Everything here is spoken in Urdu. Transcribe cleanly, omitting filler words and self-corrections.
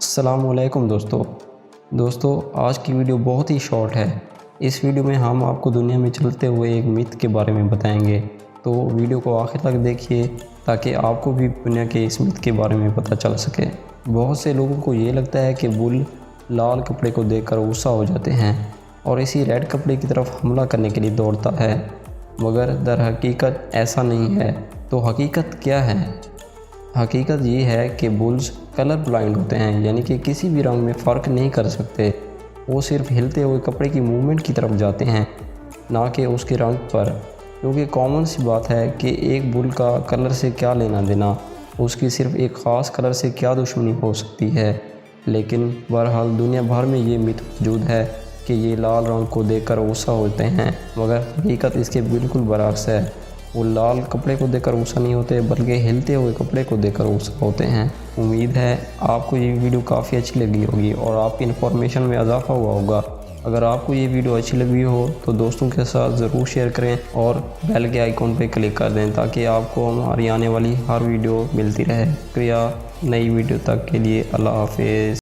السلام علیکم دوستو آج کی ویڈیو بہت ہی شارٹ ہے۔ اس ویڈیو میں ہم آپ کو دنیا میں چلتے ہوئے ایک میتھ کے بارے میں بتائیں گے، تو ویڈیو کو آخر تک دیکھیے تاکہ آپ کو بھی دنیا کے اس میتھ کے بارے میں پتہ چل سکے۔ بہت سے لوگوں کو یہ لگتا ہے کہ بل لال کپڑے کو دیکھ کر غصہ ہو جاتے ہیں اور اسی ریڈ کپڑے کی طرف حملہ کرنے کے لیے دوڑتا ہے، مگر در حقیقت ایسا نہیں ہے۔ تو حقیقت کیا ہے؟ حقیقت یہ ہے کہ بلز کلر بلائنڈ ہوتے ہیں، یعنی کہ کسی بھی رنگ میں فرق نہیں کر سکتے۔ وہ صرف ہلتے ہوئے کپڑے کی موومنٹ کی طرف جاتے ہیں، نہ کہ اس کے رنگ پر، کیونکہ کامن سی بات ہے کہ ایک بل کا کلر سے کیا لینا دینا، اس کی صرف ایک خاص کلر سے کیا دشمنی ہو سکتی ہے۔ لیکن بہرحال دنیا بھر میں یہ میتھ موجود ہے کہ یہ لال رنگ کو دیکھ کر غصہ ہوتے ہیں، مگر حقیقت اس کے بالکل برعکس ہے۔ وہ لال کپڑے کو دیکھ کر غصہ نہیں ہوتے، بلکہ ہلتے ہوئے کپڑے کو دیکھ کر غصہ ہوتے ہیں۔ امید ہے آپ کو یہ ویڈیو کافی اچھی لگی ہوگی اور آپ کی انفارمیشن میں اضافہ ہوا ہوگا۔ اگر آپ کو یہ ویڈیو اچھی لگی ہو تو دوستوں کے ساتھ ضرور شیئر کریں اور بیل کے آئیکن پہ کلک کر دیں تاکہ آپ کو ہماری آنے والی ہر ویڈیو ملتی رہے۔ شکریہ۔ نئی ویڈیو تک کے لیے اللہ حافظ۔